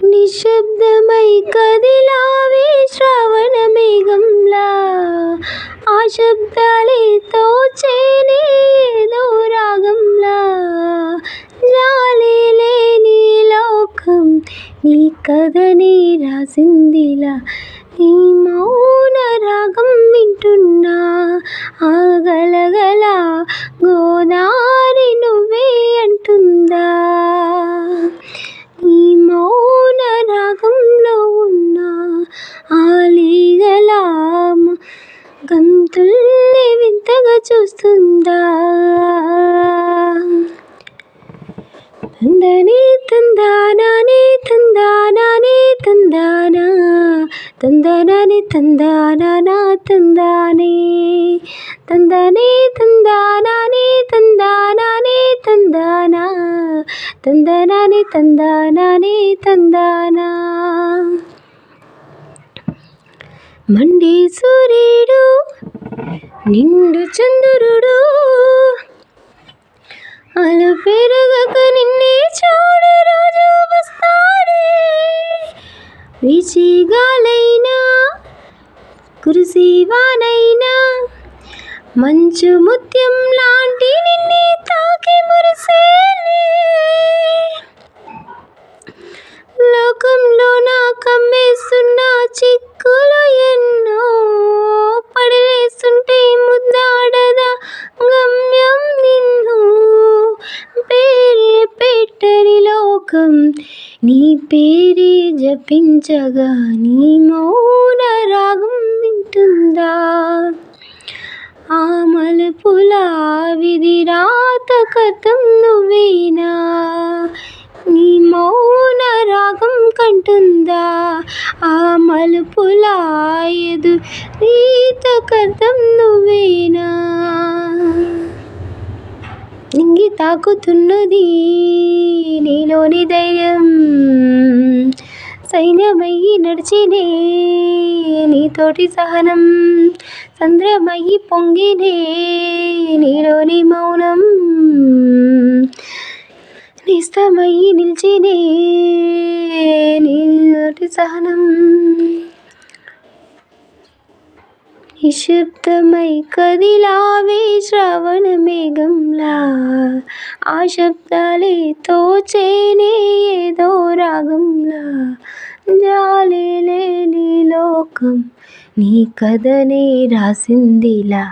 నిశ్శబ్దమై కదిలావే శ్రావణ మేఘంలా, ఆ శబ్దాలే తోచేనే ఏదో రాగంలా. జాలి లేని లోకం నీ కథనే రాసిందిలా, నీ మౌన రాగం వింటున్నా. ఆగలగల గోదారి నువ్వే అంటుందా, నీ మౌన రాగంలో ఉన్నా. ఆలీగల గంతుల్ని వింతగా చూస్తుందా. తందనే తందానానే తందానానే తందానా, తందనానే తందానానా తందానే, తందనే తందానానే తందానానే తందానా, తందనానే తందానానే తందానా. మండే సూర్యుడు నిండు చంద్రుడు, అలు పెరగక నిన్నే చూడు రోజు వస్తాడే. వీచి గాలైనా కురిసి వానైనా, మంచు ముత్యం లాంటి నిన్నే తాకి మురిసేలే. లోకంలో నా కమ్మేస్తున్న చిక్కులు ఎన్నో, పడలేస్తుంటే ముద్దాడదా గమ్యం నిన్ను. పేరే పెట్టని లోకం నీ పేరే జపించగా, నీ మౌన రాగం వింటుందా. ఆ మలుపుల విధి రాత కథం నువ్వేనా, నీ మౌన రాగం కంటుందా. ఆ మలుపుల ఎదురీత కథం నువ్వేనా. నింగి తాకుతున్నది నీలోని ధైర్యం, సైన్యమయ్యి నడిచినే నీతోటి సహనం. సంద్రమయ్యి పొంగినే నీలోని మౌనం, నిస్తమయ్యి నిలిచినే నీతోటి సహనం. నిశ్శబ్దమై కదిలావే శ్రావణ మేఘంలా, ఆ శబ్దాలే తోచేనే ఏదో రాగంలా. జాలి లేని లోకం నీ కథనే రాసిందిలా,